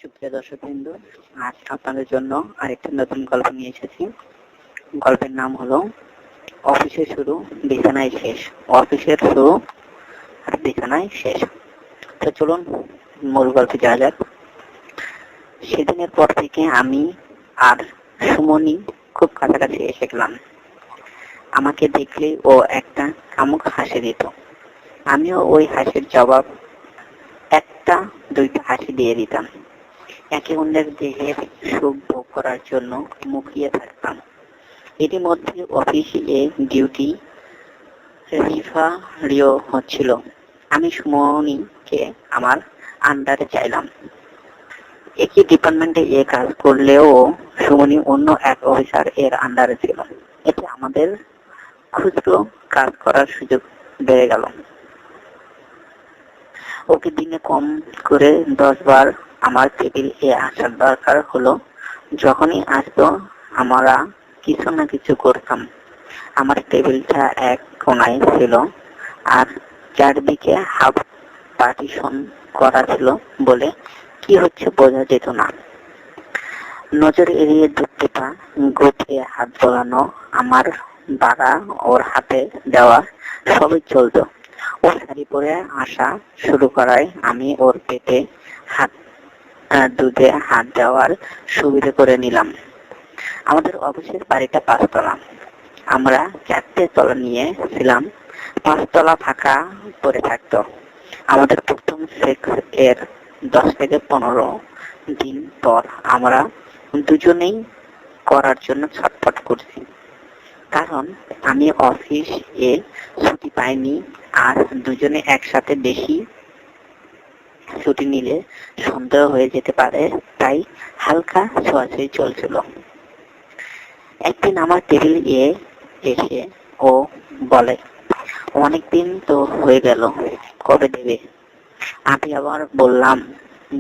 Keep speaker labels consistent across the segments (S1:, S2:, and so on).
S1: সুপ্রিয় দর্শকবৃন্দ, আজ আপনাদের জন্য আরেকটি নতুন গল্প নিয়ে এসেছি। গল্পের নাম হলো অফিসের শুরু বিছানায় শেষ। অফিসের শুরু আর বিছানায় শেষ। তো চলুন মূল গল্পে যাওয়া যাক। সেদিনের পর থেকে আমি আর সুমনি খুব কাছাকাছি এসে গেলাম। আমাকে দেখলে ও একটা কামুক হাসি দিত, আমিও ওই হাসির জবাব একটা দুইটা হাসি দিয়ে দিতাম। একে অন্যের দেহের সুখ ভোগ করার জন্য মুখিয়ে থাকতাম। এরই মধ্যে অফিসে ডিউটি রিভারিও হচ্ছিল। আমি সুমনিকে আমার আন্ডারে চাইলাম। একই ডিপার্টমেন্টে কাজ করলেও সুমনি অন্য এক অফিসার এর আন্ডারে ছিল। এতে আমাদের খুচরো কাজ করার সুযোগ বেড়ে গেল। ওকে দিনে কম করে 10 বার আমার টেবিল আসার দরকার হলো। যখনই আসতো আমরা কিছু না কিছু করতাম। আমার টেবিলটা এক কোনায় ছিল আর চারদিকে হাফ পার্টিশন করা ছিল বলে কি হচ্ছে বোঝা যেত না। নজর এড়িয়ে দুধটা গুটিয়ে হাত বোলানো, আমার বাড়া ওর হাতে দেওয়া সবই চলতো। ও শাড়ি পরে আসা শুরু করায় আমি ওর পেটে দুধে হাত দেওয়ার সুবিধা করে নিলাম। আমাদের অফিসের বাড়িটা 5 তলা। আমরা 4টে তলা নিয়েছিলাম। 5 তলা ফাঁকা পড়ে থাকতো। আমাদের প্রথম সেক্স এর 10 থেকে 15 দিন পর আমরা দুজনেই করার জন্য ছটফট করছি। কারণ আমি অফিস এ ছুটি পাইনি আর দুজনে একসাথে বেশি ছুটি নিলে সন্দেহ হয়ে যেতে পারে, তাই হালকা ছোঁয়াছুঁই চলছিল। একদিন আমার টেবিল এসে ও বলে, অনেকদিন তো হয়ে গেল, কবে দেবে? আমি আবার বললাম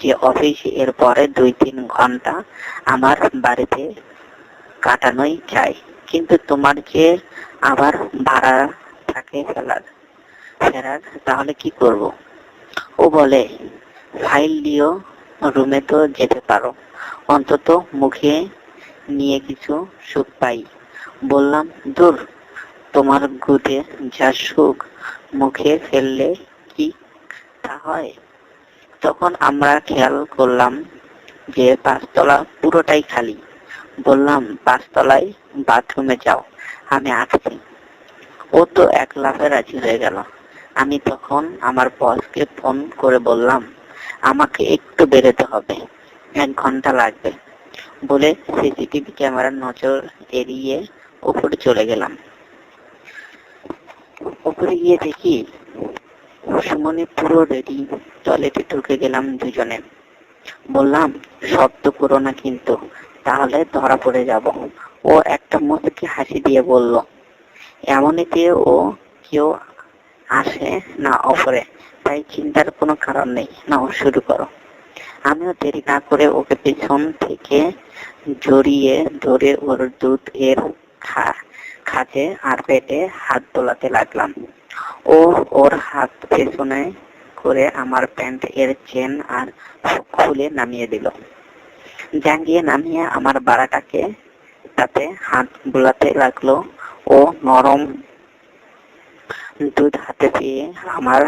S1: যে অফিস এর পরে 2-3 ঘন্টা আমার বাড়িতে কাটানোই চাই, কিন্তু তোমার যে আবার ভাড়া থাকে ফেরার, তাহলে কি করব? ও বলে, ফাইল দিও, রুমে তো যেতে পারো, অন্তত মুখে নিয়ে কিছু সুখ পাই। বললাম, দূর, তোমার গুদে যা সুখ মুখে ফেললে কি তা হয়? তখন আমরা খেয়াল করলাম যে 5 তলা পুরোটাই খালি। বললাম, 5 তলায় বাথরুমে যাও, আমি আসছি। ও তো এক লাফে রাজি হয়ে গেল। আমি তখন আমার বসকে ফোন করে বললাম, আমাকে একটু বেরোতে হবে, 1 ঘন্টা লাগবে বলে সিসিটিভি ক্যামেরার নজর এড়িয়ে উপরে চলে গেলাম। উপরে গিয়ে দেখি সুমনি পুরো রেডি। টয়লেটে ঢুকে গেলাম দুজনে। বললাম, শব্দ করো না কিন্তু, তাহলে ধরা পড়ে যাব। ও একটা মুচকি হাসি দিয়ে বলল, এমনিতে ও কেউ আসে না অফরে, তাই চিন্তার কোনো কারণ নেই, নাও শুরু করো। আমিও দেরি না করে ওকে পেছন থেকে জড়িয়ে ধরে ওর দুধ এর খাঁজে আর পেটে হাত দোলাতে লাগলাম। ও ওর হাত পেছনে করে আমার প্যান্ট এর চেন আর খুলে নামিয়ে দিল। জাঙ্গিয়ে নামিয়ে আমার বাড়াটাকে তাতে হাত বোলাতে লাগলো। ও নরম দুধ হাতে পেয়ে আমার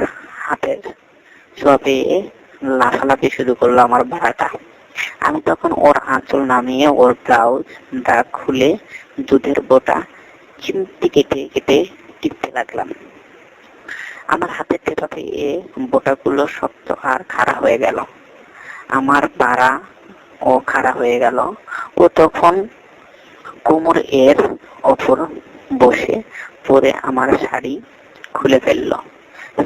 S1: হাতের ছোঁয়া পেয়ে লাফালাফি শুরু করলো আমার বাড়াটা। আমি তখন ওর আঁচল নামিয়ে ওর ব্লাউজটা খুলে দুধের বোটা চিমটি কেটে কেটে টিপতে লাগলাম। আমার হাতের টেপা পেয়ে বোটাগুলো শক্ত আর খাড়া হয়ে গেল। আমার বাড়া ও খাড়া হয়ে গেল। ও তখন কোমর এর ওপর বসে পরে আমার শাড়ি খুলে ফেললো,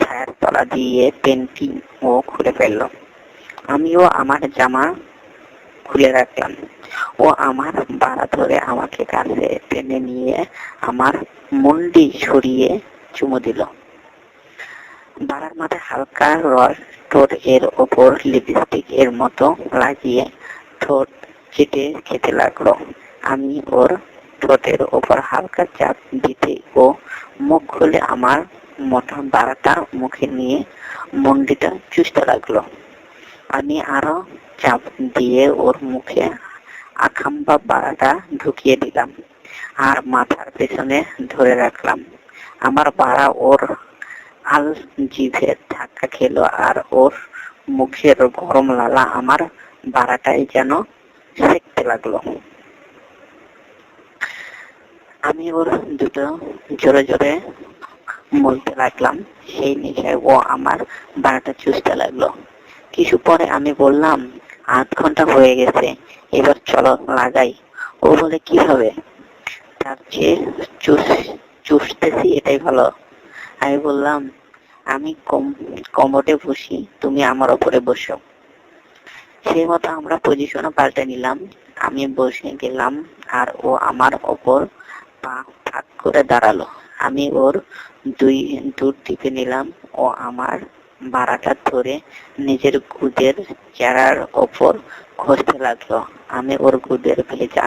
S1: ছায়ার তলা দিয়ে পেন্টি ও খুলে ফেললো। আমিও আমার জামা খুলে রাখলাম। ও আমার বাড়া ধরে আমাকে কাছে টেনে নিয়ে আমার মুন্ডি সরিয়ে চুমু দিল। বাড়ার মাথায় হালকা রস ঠোঁট এর ওপর লিপস্টিক এর মতো লাগিয়ে ঠোঁট চেটে খেতে লাগলো। আমি ওর ঠোঁটের ওপর হালকা চাপ দিতে ও মুখ খুলে আমার মোটা বাড়াটা মুখে নিয়ে মুন্ডিটা চুষতে লাগলো। আমি আরো চাপ দিয়ে ওর মুখে আখাম্বা বাড়াটা ঢুকিয়ে দিলাম আর মাথার পেছনে ধরে রাখলাম। আমার বাড়া ওর আল জিভে ধাক্কা খেলো আর ওর মুখের গরম লালা আমার বাড়াটাই যেন সেঁকতে লাগলো। আমি ওর দুটো জোরে জোরে বলতে লাগলাম, সেই নেশায় ও আমার বাড়াটা চুষতে লাগলো। কিছু পরে আমি বললাম, 8 ঘন্টা হয়ে গেছে, এবার চলো লাগাই। ও বলে, কি হবে? তার চেয়ে চুষতেছি এটাই ভালো। আমি বললাম, আমি কমোডে বসি, তুমি আমার ওপরে বসো। সেই মতো আমরা পজিশনও পাল্টে নিলাম। আমি বসে গেলাম আর ও আমার ওপর পা ফাঁক করে দাঁড়ালো। আমি ওর দূর টিপে নিলাম। ও আমার বাড়াটা ধরে নিজের গুদের চেরার ওপর ঘষতে লাগলো। আমি ওর গুদের ভেজা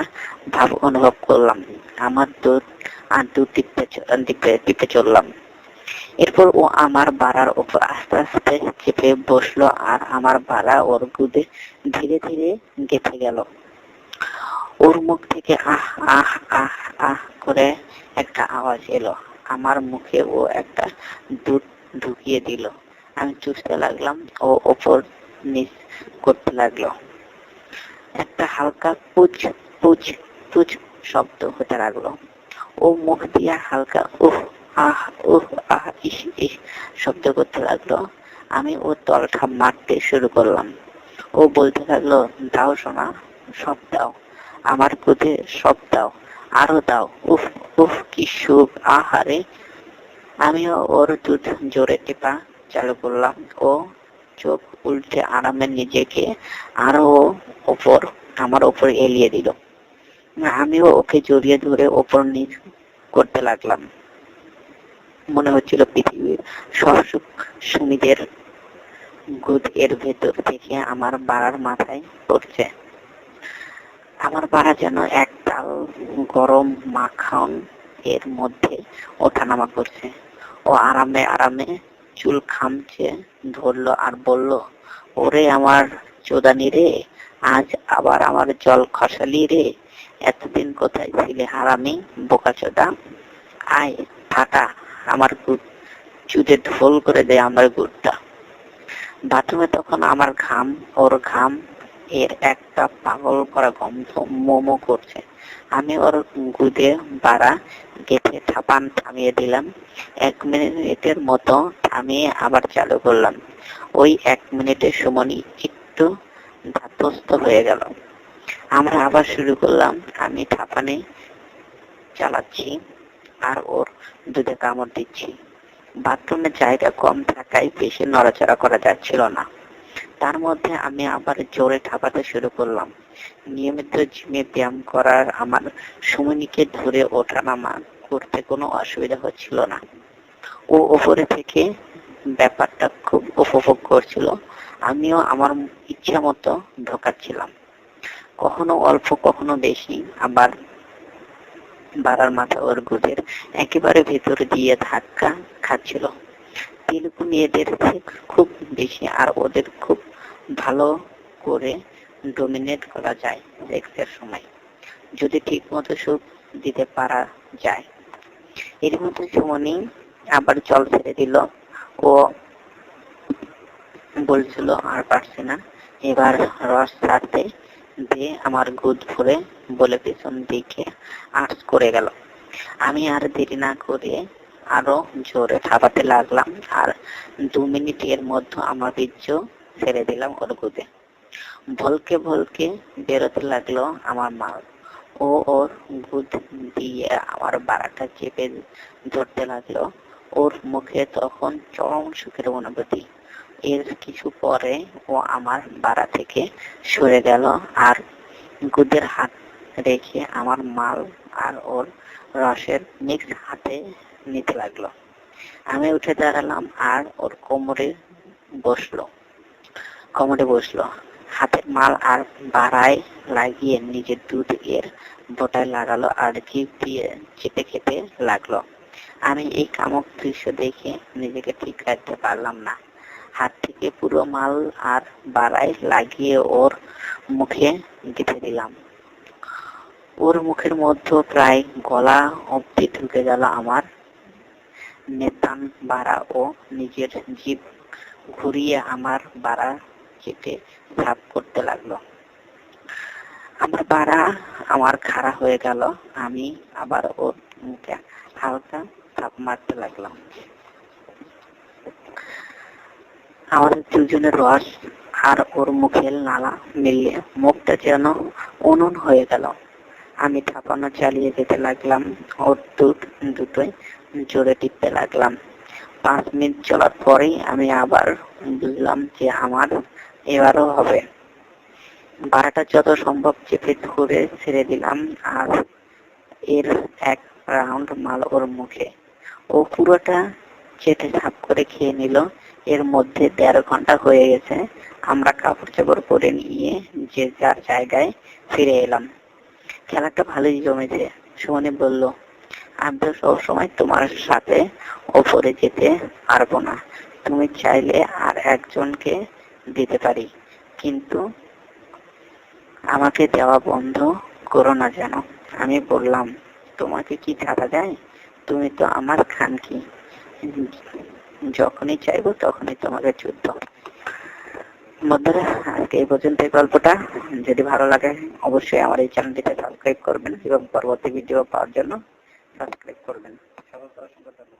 S1: ভাব অনুভব করলাম। আমার দূর টিপতে চললাম। এরপর ও আমার বাড়ার ওপর আস্তে আস্তে চেপে বসলো আর আমার বাড়া ওর গুদে ধীরে ধীরে গেঁথে গেল। ওর মুখ থেকে আহ আহ আহ আহ করে একটা আওয়াজ এলো। আমার মুখে ও একটা দুধ ঢুকিয়ে দিল। আমি চুষতে লাগলাম। ও ওপর নিচ করতে লাগলো। একটা হালকা পুচ পুচ পুচ শব্দ হতে লাগলো। ও মুখ দিয়ে হালকা উহ আহ উহ আহ ইস ইস শব্দ করতে লাগলো। আমি ওর তলটা মারতে শুরু করলাম। ও বলতে লাগলো, দাও সোনা, সব দাও, আমার ক্রোধে সব দাও, আরো দাও, উফ উফ কি সুখ, আহারে। আমিও ওর দুধ জোরে টিপা চালু করলাম। ও চোখ উল্টে আরামে নিজেকে আরো আমার ওপর এলিয়ে দিল। আমিও ওকে জড়িয়ে ধরে ওপর নিচ করতে লাগলাম। মনে হচ্ছিল পৃথিবীর সব সুখ সুমিদের গুদ এর ভেতর থেকে আমার বাড়ার মাথায় পড়ছে। আমার বাড়া যেন এক তাল গরম মাখন এর মধ্যে ওঠানামা করছে। ও আরামে আরামে চুল খামচে ধরলো আর বলল, ওরে আমার চোদানি রে, আজ আবার আমার জল খসালি রে, এতদিন কোথায় ছিলে হারামি বোকাচোদা, আয় ফাটা আমার গুড়, চুদে ঢোল করে দেয় আমার গুড়টা। বাথরুমে তখন আমার ঘাম ওর ঘাম এর একটা পাগল করা গন্ধ মোমো করছে। আমি ওর গুদে বাড়া গেঁথে থামিয়ে দিলাম। 1 মিনিটের মতো থামিয়ে আবার চালু করলাম। ওই 1 মিনিটে সুমনি একটু ধাতস্থ হয়ে গেল। আমরা আবার শুরু করলাম। আমি ঠাপানি চালাচ্ছি আর ওর দুধে কামড় দিচ্ছি। বাথরুমে জায়গা কম থাকায় বেশি নড়াচড়া করা যাচ্ছিল না। তার মধ্যে আমি আবার জোরে ঠাপাতে শুরু করলাম। নিয়মিত জিমে ব্যায়াম করার আমার সুমনিকে ধরে ওঠানামা করতে কোনো অসুবিধা হচ্ছিল না। ও ওপরে থেকে ব্যাপারটা খুব উপভোগ করছিল। আমিও আমার ইচ্ছা মতো ঢোকাচ্ছিলাম, কখনো অল্প কখনো বেশি। আবার বাড়ার মাথা ওর গুদের একেবারে ভেতর দিয়ে ধাক্কা খাচ্ছিল। তেলুগু মেয়েদের খুব বেশি আর ওদের খুব ভালো করে ডমিনেট করা যায় সেক্সের সময়, যদি ঠিক মতো সুখ দিতে পারা যায়। এর মধ্যে সুমনি আবার জল ছেড়ে দিল। ও বলছিল, আর পারছি না, এবার রস ছাড়তে দিয়ে আমার গুদ ভরে বলে পেছন দিকে আর্চ করে গেল। আমি আর দেরি না করে আরো জোরে ঠাপাতে লাগলাম আর 2 মিনিটের মধ্যে আমার বীর্য ছেড়ে দিলাম ওর গুদে। ভলকে ভলকে বেরোতে লাগলো আমার মাল। ও ওর গুদ দিয়ে আমার বাড়াটা চেপে ধরতে লাগলো। ওর মুখে তখন চরম সুখের অনুভূতি। এর কিছু পরে ও আমার বাড়া থেকে সরে গেল আর গুদের হাত রেখে আমার মাল আর ওর রসের মিক্স হাতে নিতে লাগলো। আমি উঠে দাঁড়ালাম আর ওর কোমরে বসলো। হাতের মাল আর বাড়ায় লাগিয়ে নিজের দুধ এর বোটায় লাগালো আর জিভ দিয়ে চেপে খেতে লাগলো। আমি এই কামক দৃশ্য দেখে নিজেকে ঠিক রাখতে পারলাম না। হাত থেকে পুরো মাল আর বাড়ায় লাগিয়ে ওর মুখে গেঁথে দিলাম। ওর মুখের মধ্যে প্রায় গলা অব্দি ঢুকে গেল আমার নেতান বাড়া ও নিজের জিভ ঘুরিয়ে আমার বাড়া চেপে সাফ করতে লাগলো। আমার বাড়া আমার খাড়া হয়ে গেল। আমি আবার ওর মুখে হালকা থাপ মারতে লাগলাম। আমাদের দুজনের রস আর ওর মুখের নালা মিলিয়ে মুখটা যেন উনুন হয়ে গেল। আমি থাপানো চালিয়ে যেতে লাগলাম, ওর দুটোই জোরে টিপতে লাগলাম। 5 মিনিট চলার পরেই আমি আবার বুঝলাম যে আমার এবারও হবে। বাড়াটা যত সম্ভব চেপে ধরে ছেড়ে দিলাম আর এর এক রাউন্ড মাল ওর মুখে। ও পুরোটা চেটে সাফ করে খেয়ে নিল। এর মধ্যে 13 ঘন্টা হয়ে গেছে। আমরা কাপড় চাপড় পরে নিয়ে যে যার জায়গায় ফিরে এলাম। খেলাটা ভালোই জমেছে। সুমনে বলল, আমি তো সবসময় তোমার সাথে ওপরে যেতে পারবো না, তুমি চাইলে আর একজনকে দিতে পারি, কিন্তু আমাকে দেওয়া বন্ধ করো না যেন। আমি বললাম, তোমাকে কি ছাড়া যায়? তুমি তো আমার খানকি, যখনই চাইবো তখনই তোমাকে যুদ্ধ। বন্ধুরা, আজকে এই পর্যন্ত গল্পটা। যদি ভালো লাগে অবশ্যই আমার এই চ্যানেলটিতে সাবস্ক্রাইব করবেন এবং পরবর্তী ভিডিও পাওয়ার জন্য সাবস্ক্রাইব করবেন। সকলকে অসংখ্য ধন্যবাদ।